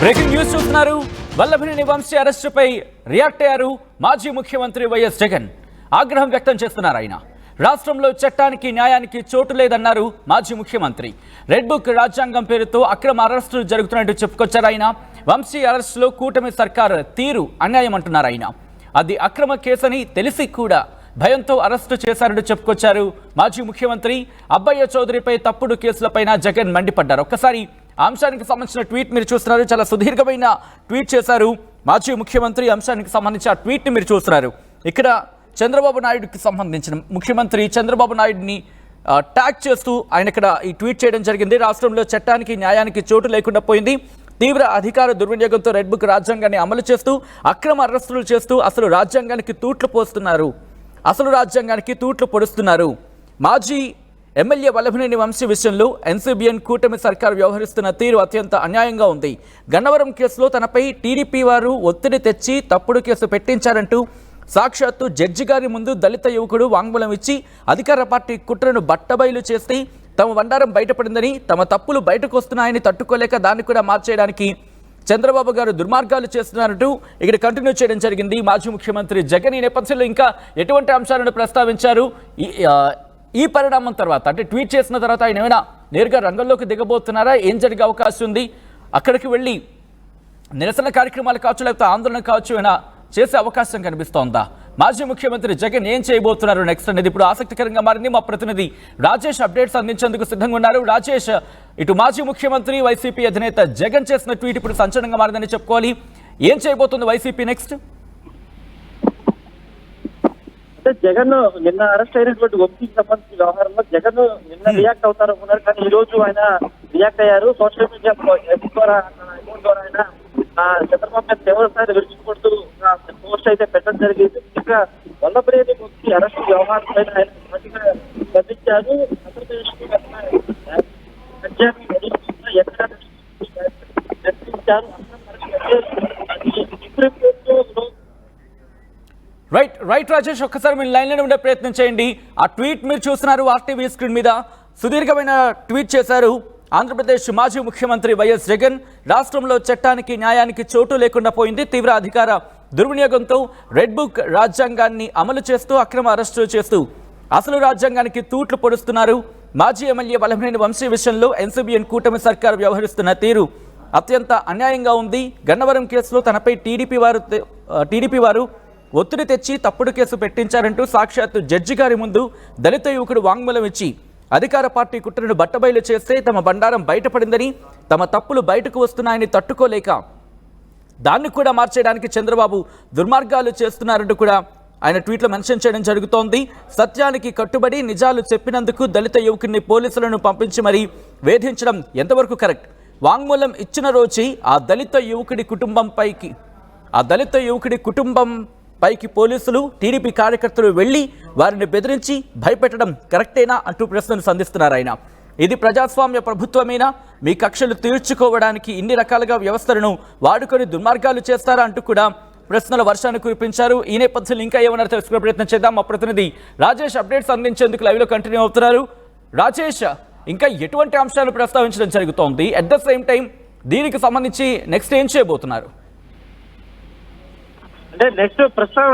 Breaking news చూస్తున్నారు. Vallabhaneni Vamsi అరెస్టుపై react అయ్యారు మాజీ ముఖ్యమంత్రి వైఎస్ జగన్. ఆగ్రహం వ్యక్తం చేస్తున్నారు ఆయన. రాష్ట్రంలో చట్టానికి న్యాయానికి చోటు లేదన్నారు మాజీ ముఖ్యమంత్రి. రెడ్ బుక్ రాజ్యాంగం పేరుతో అక్రమ అరెస్టులు జరుగుతున్నట్టు చెప్పుకొచ్చారు ఆయన. వంశీ అరెస్టులో కూటమి సర్కారు తీరు అన్యాయం అంటున్నారు ఆయన. అది అక్రమ కేసని తెలిసి కూడా భయంతో అరెస్టు చేశారని చెప్పుకొచ్చారు మాజీ ముఖ్యమంత్రి. అబ్బయ్య చౌదరిపై తప్పుడు కేసులపైన జగన్ మండిపడ్డారు. ఒక్కసారి అంశానికి సంబంధించిన ట్వీట్ మీరు చూస్తున్నారు. చాలా సుదీర్ఘమైన ట్వీట్ చేశారు మాజీ ముఖ్యమంత్రి. అంశానికి సంబంధించిన ట్వీట్ ని మీరు చూస్తున్నారు. ఇక్కడ చంద్రబాబు నాయుడుకి సంబంధించిన ముఖ్యమంత్రి చంద్రబాబు నాయుడిని ట్యాగ్ చేస్తూ ఆయన ఇక్కడ ఈ ట్వీట్ చేయడం జరిగింది. రాష్ట్రంలో చట్టానికి న్యాయానికి చోటు లేకుండా పోయింది. తీవ్ర అధికార దుర్వినియోగంతో రెడ్ బుక్ రాజ్యాంగాన్ని అమలు చేస్తూ అక్రమ అరెస్టులు చేస్తూ అసలు రాజ్యాంగానికి తూట్లు పొడుస్తున్నారు. మాజీ ఎమ్మెల్యే వల్లభనేని వంశీ విషయంలో ఎన్సీబీఎన్ కూటమి సర్కారు వ్యవహరిస్తున్న తీరు అత్యంత అన్యాయంగా ఉంది. గన్నవరం కేసులో తనపై టీడీపీ వారు ఒత్తిడి తెచ్చి తప్పుడు కేసు పెట్టించారంటూ సాక్షాత్తు జడ్జి గారి ముందు దళిత యువకుడు వాంగ్మూలం ఇచ్చి అధికార పార్టీ కుట్రను బట్టబయలు చేసి తమ బండారం బయటపడిందని, తమ తప్పులు బయటకు వస్తున్నాయని తట్టుకోలేక దాన్ని కూడా మార్చేయడానికి చంద్రబాబు గారు దుర్మార్గాలు చేస్తున్నారంటూ ఇక్కడ కంటిన్యూ చేయడం జరిగింది మాజీ ముఖ్యమంత్రి జగన్. ఈ నేపథ్యంలో ఇంకా ఎటువంటి అంశాలను ప్రస్తావించారు? ఈ పరిణామం తర్వాత అంటే ట్వీట్ చేసిన తర్వాత ఆయన ఏమైనా నేరుగా రంగంలోకి దిగబోతున్నారా? ఏం జరిగే అవకాశం ఉంది? అక్కడికి వెళ్ళి నిరసన కార్యక్రమాలు కావచ్చు, లేకపోతే ఆందోళన కావచ్చు, ఏమైనా చేసే అవకాశం కనిపిస్తోందా? మాజీ ముఖ్యమంత్రి జగన్ ఏం చేయబోతున్నారు నెక్స్ట్ అనేది ఇప్పుడు ఆసక్తికరంగా మారింది. మా ప్రతినిధి రాజేష్ అప్డేట్స్ అందించేందుకు సిద్ధంగా ఉన్నారు. రాజేష్, ఇటు మాజీ ముఖ్యమంత్రి వైసీపీ అధినేత జగన్ చేసిన ట్వీట్ ఇప్పుడు సంచలనంగా మారిందని చెప్పుకోవాలి. ఏం చేయబోతుంది వైసీపీ నెక్స్ట్? అంటే జగన్ నిన్న అరెస్ట్ అయినటువంటి వంశీకి సంబంధించిన వ్యవహారంలో జగన్ నిన్న రియాక్ట్ అవుతారు అనుకున్నారు, కానీ ఈ రోజు ఆయన రియాక్ట్ అయ్యారు. సోషల్ మీడియా ద్వారా అకౌంట్ ద్వారా ఆయన చంద్రబాబు నాయుడు తీవ్ర స్థాయిలో విరుచుకుపడుతూ పోస్ట్ అయితే పెట్టడం జరిగింది. ఇంకా వల్లభనేని వంశీ అరెస్ట్ వ్యవహారం పైన ఆయన గట్టిగా స్పందించారు. ఆంధ్రప్రదేశ్ రైట్ రాజేష్, ఒక్కసారి మీరు లైన్లో ఉండే ప్రయత్నం చేయండి. ఆ ట్వీట్ మీరు చూస్తున్నారు ఆర్టీవీ స్క్రీన్ మీద. సుదీర్ఘమైన ట్వీట్ చేశారు ఆంధ్రప్రదేశ్ మాజీ ముఖ్యమంత్రి వైఎస్ జగన్. రాష్ట్రంలో చట్టానికి న్యాయానికి చోటు లేకుండా పోయింది. తీవ్ర అధికార దుర్వినియోగంతో రెడ్ బుక్ రాజ్యాంగాన్ని అమలు చేస్తూ అక్రమ అరెస్టులు చేస్తూ అసలు రాజ్యాంగానికి తూట్లు పొడుస్తున్నారు. మాజీ ఎమ్మెల్యే వల్లభనేని వంశీ విషయంలో ఎన్సీబీఎన్ కూటమి సర్కారు వ్యవహరిస్తున్న తీరు అత్యంత అన్యాయంగా ఉంది. గన్నవరం కేసులో తనపై టీడీపీ వారు ఒత్తిడి తెచ్చి తప్పుడు కేసు పెట్టించారంటూ సాక్షాత్తు జడ్జి గారి ముందు దళిత యువకుడు వాంగ్మూలం ఇచ్చి అధికార పార్టీ కుట్రను బట్టబయలు చేస్తే తమ బండారం బయటపడిందని, తమ తప్పులు బయటకు వస్తున్నాయని తట్టుకోలేక దాన్ని కూడా మార్చేయడానికి చంద్రబాబు దుర్మార్గాలు చేస్తున్నారంటూ కూడా ఆయన ట్వీట్లో మెన్షన్ చేయడం జరుగుతోంది. సత్యానికి కట్టుబడి నిజాలు చెప్పినందుకు దళిత యువకుడిని పోలీసులను పంపించి మరీ వేధించడం ఎంతవరకు కరెక్ట్? వాంగ్మూలం ఇచ్చిన రోజు ఆ దళిత యువకుడి కుటుంబంపైకి పోలీసులు టీడీపీ కార్యకర్తలు వెళ్లి వారిని బెదిరించి భయపెట్టడం కరెక్టేనా అంటూ ప్రశ్నలు సంధిస్తున్నారు ఆయన. ఇది ప్రజాస్వామ్య ప్రభుత్వమేనా? మీ కక్షలు తీర్చుకోవడానికి ఇన్ని రకాలుగా వ్యవస్థలను వాడుకొని దుర్మార్గాలు చేస్తారా అంటూ కూడా ప్రశ్నల వర్షాన్ని కురిపించారు. ఈ నేపథ్యంలో ఇంకా ఏమన్నా తెలుసుకునే ప్రయత్నం చేద్దాం. మా ప్రతినిధి రాజేష్ అప్డేట్స్ అందించేందుకు లైవ్లో కంటిన్యూ అవుతున్నారు. రాజేష్, ఇంకా ఎటువంటి అంశాలు ప్రస్తావించడం జరుగుతోంది? అట్ ద సేమ్ టైం దీనికి సంబంధించి నెక్స్ట్ ఏం చేయబోతున్నారు? అంటే నెక్స్ట్ ప్రస్తుతం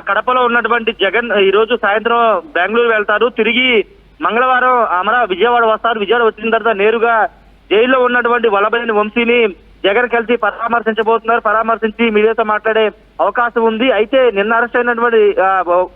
కడపలో ఉన్నటువంటి జగన్ ఈ రోజు సాయంత్రం బెంగళూరు వెళ్తారు. తిరిగి మంగళవారం విజయవాడ వస్తారు. విజయవాడ వచ్చిన తర్వాత నేరుగా జైల్లో ఉన్నటువంటి వల్లభనేని వంశీని జగన్ కలిసి పరామర్శించి మీడియాతో మాట్లాడే అవకాశం ఉంది. అయితే నిన్న అరెస్ట్ అయినటువంటి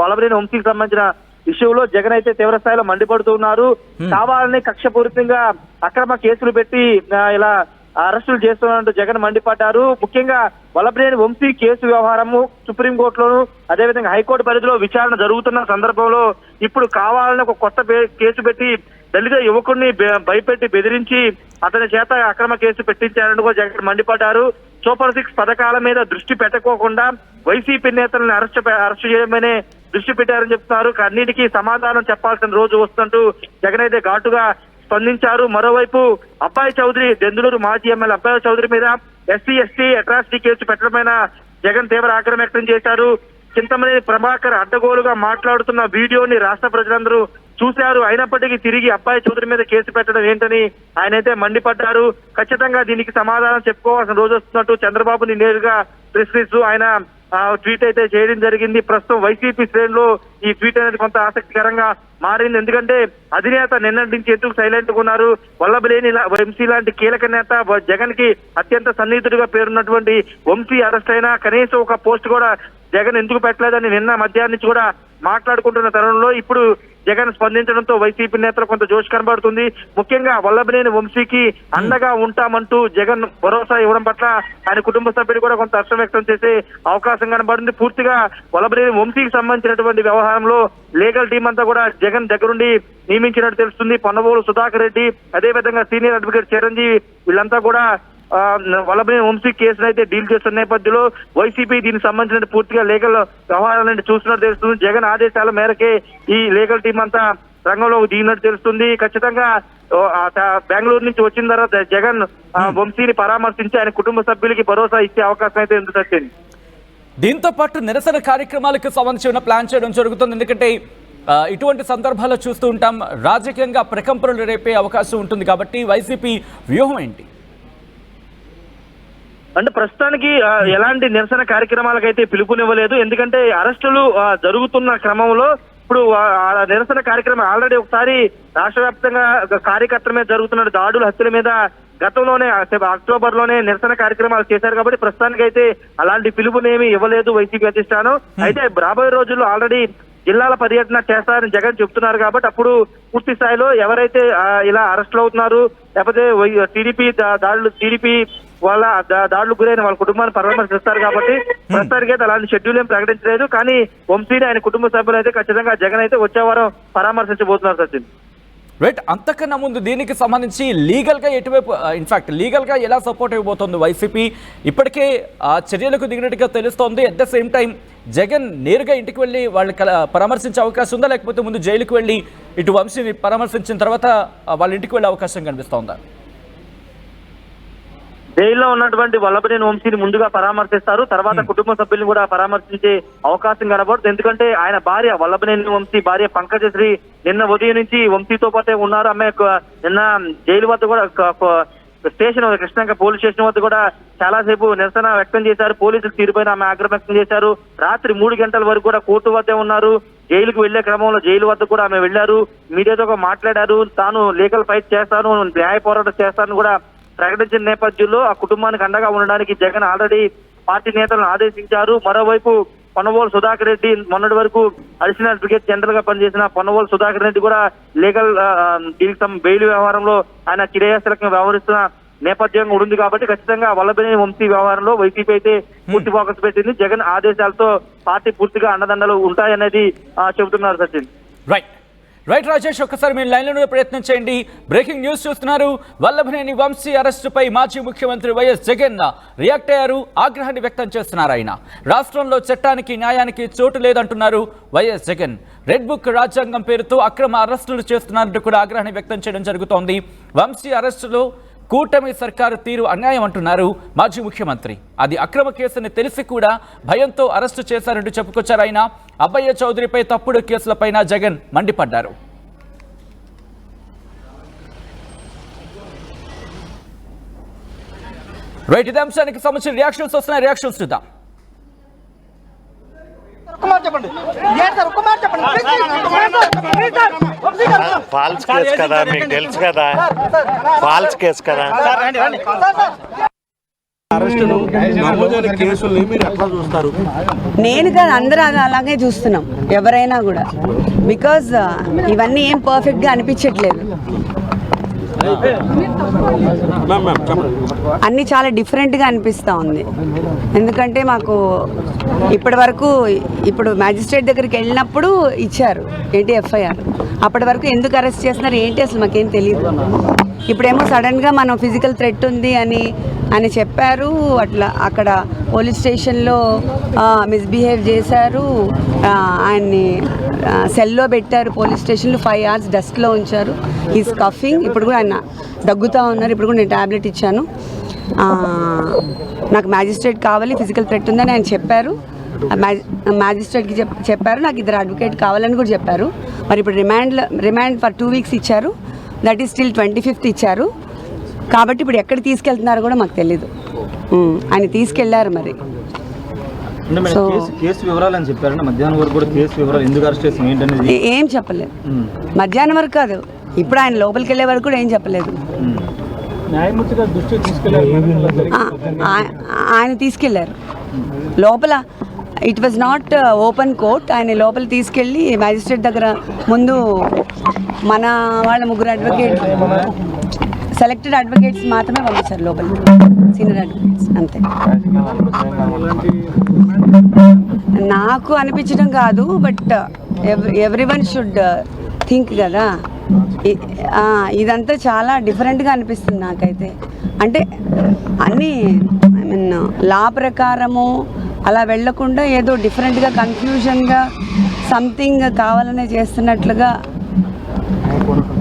వల్లభనేని వంశీకి సంబంధించిన విషయంలో జగన్ అయితే తీవ్ర స్థాయిలో మండిపడుతున్నారు. కావాలని కక్షపూరితంగా అక్రమ కేసులు పెట్టి ఇలా అరెస్టులు చేస్తున్నట్టు జగన్ మండిపడ్డారు. ముఖ్యంగా వల్లభనేని వంశీ కేసు వ్యవహారము సుప్రీంకోర్టులోను అదేవిధంగా హైకోర్టు పరిధిలో విచారణ జరుగుతున్న సందర్భంలో ఇప్పుడు కావాలని ఒక కొత్త కేసు పెట్టి దళిత యువకుడిని భయపెట్టి బెదిరించి అతని చేత అక్రమ కేసు పెట్టించారని కూడా జగన్ మండిపడ్డారు. సూపర్ 6 పథకాల మీద దృష్టి పెట్టకోకుండా వైసీపీ నేతలను అరెస్ట్ చేయడమనే దృష్టి పెట్టారని చెప్తున్నారు. అన్నిటికీ సమాధానం చెప్పాల్సిన రోజు వస్తుంటూ జగన్ అయితే ఘాటుగా స్పందించారు. మరోవైపు అబ్బాయి చౌదరి, దెందులూరు మాజీ ఎమ్మెల్యే అబ్బాయి చౌదరి మీద ఎస్సీ అట్రాసిటీ కేసు పెట్టడమైన జగన్ తీవ్ర ఆగ్రహం వ్యక్తం చేశారు. చింతమనేని ప్రభాకర్ అడ్డగోలుగా మాట్లాడుతున్న వీడియోని రాష్ట్ర ప్రజలందరూ చూశారు. అయినప్పటికీ తిరిగి అబ్బాయి చౌదరి మీద కేసు పెట్టడం ఏంటని ఆయనైతే మండిపడ్డారు. ఖచ్చితంగా దీనికి సమాధానం చెప్పుకోవాల్సిన రోజు వస్తున్నట్టు చంద్రబాబుని నేరుగా ప్రశ్నిస్తూ ఆయన ట్వీట్ అయితే చేయడం జరిగింది. ప్రస్తుతం వైసీపీ శ్రేణిలో ఈ ట్వీట్ అనేది కొంత ఆసక్తికరంగా మారింది. ఎందుకంటే అధినేత నిన్నటి నుంచి ఎందుకు సైలెంట్ గా ఉన్నారు? వల్లభనేని వంశీ లాంటి కీలక నేత, జగన్ కి అత్యంత సన్నిహితుడిగా పేరున్నటువంటి వంశీ అరెస్ట్ అయినా కనీసం ఒక పోస్ట్ కూడా జగన్ ఎందుకు పెట్టలేదని నిన్న మధ్యాహ్నం నుంచి కూడా మాట్లాడుకుంటున్న తరుణంలో ఇప్పుడు జగన్ స్పందించడంతో వైసీపీ నేతలు కొంత జోష్ కనబడుతుంది. ముఖ్యంగా వల్లభనేని వంశీకి అండగా ఉంటామంటూ జగన్ భరోసా ఇవ్వడం పట్ల ఆయన కుటుంబ సభ్యులు కూడా కొంత హర్షం వ్యక్తం చేసే అవకాశం కనబడింది. పూర్తిగా వల్లభనేని వంశీకి సంబంధించినటువంటి వ్యవహారంలో లీగల్ టీం అంతా కూడా జగన్ దగ్గరుండి నియమించినట్టు తెలుస్తుంది. పొన్నవోలు సుధాకర్ రెడ్డి, అదేవిధంగా సీనియర్ అడ్వకేట్ చిరంజీవి వీళ్ళంతా కూడా వల్లభనేని వంశీ కేసును అయితే డీల్ చేస్తున్న నేపథ్యంలో వైసీపీ దీనికి సంబంధించిన పూర్తిగా లీగల్ వ్యవహారాలను చూస్తున్నట్టు తెలుస్తుంది. జగన్ ఆదేశాల మేరకే ఈ లీగల్ టీం అంతా రంగంలో దిగినట్టు తెలుస్తుంది. ఖచ్చితంగా బెంగళూరు నుంచి వచ్చిన తర్వాత జగన్ వంశీని పరామర్శించి ఆయన కుటుంబ సభ్యులకి భరోసా ఇచ్చే అవకాశం అయితే ఎందుకు వచ్చింది. దీంతో పాటు నిరసన కార్యక్రమాలకు సంబంధించిన ప్లాన్ చేయడం జరుగుతుంది. ఎందుకంటే ఇటువంటి సందర్భాల్లో చూస్తూ ఉంటాం, రాజకీయంగా ప్రకంపనలు రేపే అవకాశం ఉంటుంది. కాబట్టి వైసీపీ వ్యూహం ఏంటి? అంటే ప్రస్తుతానికి ఎలాంటి నిరసన కార్యక్రమాలకైతే పిలుపునివ్వలేదు. ఎందుకంటే అరెస్టులు జరుగుతున్న క్రమంలో ఇప్పుడు నిరసన కార్యక్రమం ఆల్రెడీ ఒకసారి రాష్ట్ర వ్యాప్తంగా కార్యకర్తల మీద జరుగుతున్న దాడులు, హత్యల మీద గతంలోనే అక్టోబర్ లోనే నిరసన కార్యక్రమాలు చేశారు. కాబట్టి ప్రస్తుతానికి అయితే అలాంటి పిలుపునేమి ఇవ్వలేదు వైసీపీ అధిష్టానం. అయితే రాబోయే రోజుల్లో ఆల్రెడీ జిల్లాల పర్యటన చేస్తారని జగన్ చెప్తున్నారు. కాబట్టి అప్పుడు పూర్తి స్థాయిలో ఎవరైతే ఇలా అరెస్టులు అవుతున్నారు, లేకపోతే టీడీపీ వాళ్ళ దాడులకు గురైన వాళ్ళ కుటుంబాన్ని పరామర్శిస్తారు. కాబట్టి ప్రస్తుతానికి అయితే అలాంటి షెడ్యూల్ ఏం ప్రకటించలేదు. కానీ వంశీని ఆయన కుటుంబ సభ్యులు అయితే ఖచ్చితంగా జగన్ అయితే వచ్చే వారం పరామర్శించబోతున్నారు. సచిన్, రైట్. అంతకన్నా ముందు దీనికి సంబంధించి లీగల్గా ఎటువైపు, ఇన్ఫాక్ట్ లీగల్గా ఎలా సపోర్ట్ ఇవ్వబోతోంది వైసీపీ? ఇప్పటికే ఆ చర్యలకు దిగినట్టుగా తెలుస్తోంది. At the same time Jagan నేరుగా ఇంటికి వెళ్ళి వాళ్ళు పరామర్శించే అవకాశం ఉందా, లేకపోతే ముందు జైలుకి వెళ్ళి ఇటు వంశీని పరామర్శించిన తర్వాత వాళ్ళ ఇంటికి వెళ్ళే అవకాశం కనిపిస్తోందా? జైల్లో ఉన్నటువంటి వల్లభనేని వంశీని ముందుగా పరామర్శిస్తారు. తర్వాత కుటుంబ సభ్యులను కూడా పరామర్శించే అవకాశం కనబడుతుంది. ఎందుకంటే ఆయన భార్య వల్లభనేని వంశీ భార్య పంకజశ్రీ నిన్న ఉదయం నుంచి వంశీతో పాటే ఉన్నారు. ఆమె నిన్న జైలు వద్ద కూడా స్టేషన్ కృష్ణంక పోలీస్ స్టేషన్ వద్ద కూడా చాలా సేపు నిరసన వ్యక్తం చేశారు. పోలీసులు తీరుపైన ఆమె ఆగ్రహం వ్యక్తం చేశారు. రాత్రి 3 గంటల వరకు కూడా కోర్టు వద్దే ఉన్నారు. జైలుకు వెళ్లే క్రమంలో జైలు వద్ద కూడా ఆమె వెళ్లారు. మీడియాతో మాట్లాడారు. తాను లీగల్ ఫైట్ చేస్తాను, న్యాయ పోరాటం చేస్తాను కూడా ప్రకటించిన నేపథ్యంలో ఆ కుటుంబానికి అండగా ఉండడానికి జగన్ ఆల్రెడీ పార్టీ నేతలను ఆదేశించారు. మరోవైపు పొన్నవోలు సుధాకర్ రెడ్డి మొన్నటి వరకు అడిషనల్ అడ్వకేట్ జనరల్ గా పనిచేసిన పొన్నవోలు సుధాకర్ రెడ్డి కూడా లీగల్ బెయిల్ వ్యవహారంలో ఆయన క్రియాశీలకంగా వ్యవహరిస్తున్న నేపథ్యంగా ఉంది. కాబట్టి ఖచ్చితంగా వల్లభనేని వంశీ వ్యవహారంలో వైసీపీ అయితే పూర్తి ఫోకస్ పెట్టింది. జగన్ ఆదేశాలతో పార్టీ పూర్తిగా అండదండలు ఉంటాయనేది చెబుతున్నారు. సచిన్, రైట్ రాజేష్, ఒక్కసారి మీరు లైన్లో ప్రయత్నం చేయండి. బ్రేకింగ్ న్యూస్ చూస్తున్నారు. వల్లభనేని వంశీ అరెస్టుపై మాజీ ముఖ్యమంత్రి వైఎస్ జగన్ రియాక్ట్ అయ్యారు. ఆగ్రహాన్ని వ్యక్తం చేస్తున్నారు. ఆయన రాష్ట్రంలో చట్టానికి న్యాయానికి చోటు లేదంటున్నారు వైఎస్ జగన్. రెడ్ బుక్ రాజ్యాంగం పేరుతో అక్రమ అరెస్టులు చేస్తున్నారంటూ కూడా ఆగ్రహాన్ని వ్యక్తం చేయడం జరుగుతోంది. వంశీ అరెస్టులో కూటమి సర్కారు తీరు అన్యాయం అంటున్నారు మాజీ ముఖ్యమంత్రి. అది అక్రమ కేసుని తెలిసి కూడా భయంతో అరెస్టు చేశారంటూ చెప్పుకొచ్చారు ఆయన. అబ్బయ్య చౌదరిపై తప్పుడు కేసులపైన జగన్ మండిపడ్డారు. రైట్, ఇదే అంశానికి సంబంధించిన రియాక్షన్స్ వస్తున్నాయి. రియాక్షన్స్ చూద్దాం. ఫాల్స్ కేసు కదా, మీకు తెలుసు కదా, ఫాల్స్ కేసు కదా. నేను కాదు, అందరూ అలాగే చూస్తున్నాం, ఎవరైనా కూడా. బికాజ్ ఇవన్నీ ఏం పర్ఫెక్ట్గా అనిపించట్లేదు. అన్నీ చాలా డిఫరెంట్గా అనిపిస్తూ ఉంది. ఎందుకంటే మాకు ఇప్పటి వరకు ఇప్పుడు మ్యాజిస్ట్రేట్ దగ్గరికి వెళ్ళినప్పుడు ఇచ్చారు ఏంటి ఎఫ్ఐఆర్. అప్పటి వరకు ఎందుకు అరెస్ట్ చేస్తున్నారు ఏంటి అసలు మాకేం తెలియదు. ఇప్పుడేమో సడన్గా మనం ఫిజికల్ థ్రెట్ ఉంది అని చెప్పారు. అట్లా అక్కడ పోలీస్ స్టేషన్లో మిస్బిహేవ్ చేశారు. ఆయన్ని సెల్లో పెట్టారు పోలీస్ స్టేషన్లో 5 hours డస్ట్లో ఉంచారు. Is cuffing. ఇప్పుడు కూడా ఆయన దగ్గుతూ ఉన్నారు. ఇప్పుడు కూడా నేను ట్యాబ్లెట్ ఇచ్చాను. నాకు మ్యాజిస్ట్రేట్ కావాలి, ఫిజికల్ థ్రెట్ ఉందని ఆయన చెప్పారు. మ్యాజిస్ట్రేట్కి చెప్పారు. నాకు 2 అడ్వకేట్ కావాలని కూడా చెప్పారు. మరి ఇప్పుడు రిమాండ్ ఫర్ 2 weeks ఇచ్చారు, దట్ ఈస్ స్టిల్ 25th ఇచ్చారు. కాబట్టి ఇప్పుడు ఎక్కడ తీసుకెళ్తున్నారో కూడా మాకు తెలీదు. ఆయన తీసుకెళ్లారు మరి. అంటే మేడం కేసు వివరాలు అని చెప్పారంటే మధ్యాహ్నం వరకు కూడా కేసు వివరాలు ఎందుకు అరెస్ట్ చేస్తాం ఏంటనేది ఏం చెప్పలేదు. మధ్యాహ్నం వరకు కాదు, ఇప్పుడు ఆయన లోపలికి వెళ్ళే వరకు కూడా ఏం చెప్పలేదు. న్యాయమూర్తి గారి దృష్టికి తీసుకెళ్లారు, ఆయన తీసుకెళ్లారు లోపల. It was not open court. ఆయన లోపల తీసుకెళ్ళి మ్యాజిస్ట్రేట్ దగ్గర ముందు మన వాళ్ళ 3 అడ్వకేట్ సెలెక్టెడ్ అడ్వకేట్స్ మాత్రమే పంపించారు లోపలికి, సీనియర్ అడ్వకేట్స్ అంతే. నాకు అనిపించడం కాదు, బట్ ఎవ్రీవన్ షుడ్ థింక్ కదా. ఇదంతా చాలా డిఫరెంట్గా అనిపిస్తుంది నాకైతే. అంటే అన్నీ ఐ మీన్ లా ప్రకారము అలా వెళ్లకుండా ఏదో డిఫరెంట్గా కన్ఫ్యూజన్గా సంథింగ్ కావాలనే చేస్తున్నట్లుగా.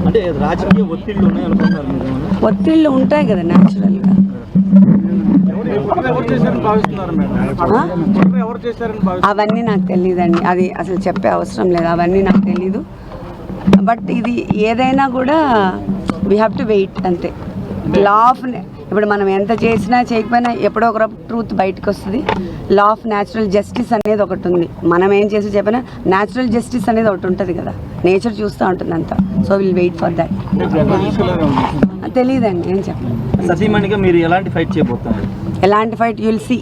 అంటే రాజకీయ ఒత్తిళ్లు ఉన్నాయి అనుకుంటున్నారు మీరు? ఒత్తిళ్ళు ఉంటాయి కదా న్యాచురల్గా. అవన్నీ నాకు తెలియదండి, అది అసలు చెప్పే అవసరం లేదు, అవన్నీ నాకు తెలీదు. బట్ ఇది ఏదైనా కూడా వీ హ్యావ్ టు వెయిట్ అంతే. లా ఆఫ్ ఇప్పుడు మనం ఎంత చేసినా చేయకపోయినా ఎప్పుడో ఒక ట్రూత్ బయటకు వస్తుంది. లా ఆఫ్ న్యాచురల్ జస్టిస్ అనేది ఒకటి ఉంది. మనం ఏం చేసి చెప్పినా న్యాచురల్ జస్టిస్ అనేది ఒకటి ఉంటుంది కదా, నేచర్ చూస్తూ ఉంటుంది అంతా. So will wait for that. తెలియదండి, ఏం చెప్పండి. సతీమణిగా మీరు ఎలాంటి ఫైట్ చేయబోతున్నారు? ఎలాంటి ఫైట్ యుల్ సీ.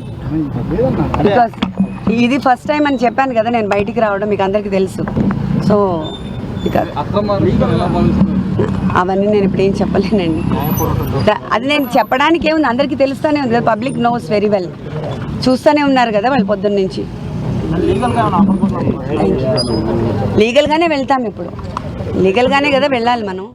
బికాస్ ఇది ఫస్ట్ టైం అని చెప్పాను కదా నేను బయటికి రావడం, మీకు అందరికీ తెలుసు. సో అవన్నీ నేను ఇప్పుడు ఏం చెప్పలేనండి. అది నేను చెప్పడానికి ఏముంది, అందరికీ తెలుస్తూనే ఉంది. పబ్లిక్ నోస్ వెరీ వెల్, చూస్తూనే ఉన్నారు కదా వాళ్ళు పొద్దున్న నుంచి. లీగల్గానే వెళ్తాం, ఇప్పుడు లీగల్గానే కదా వెళ్ళాలి మనం.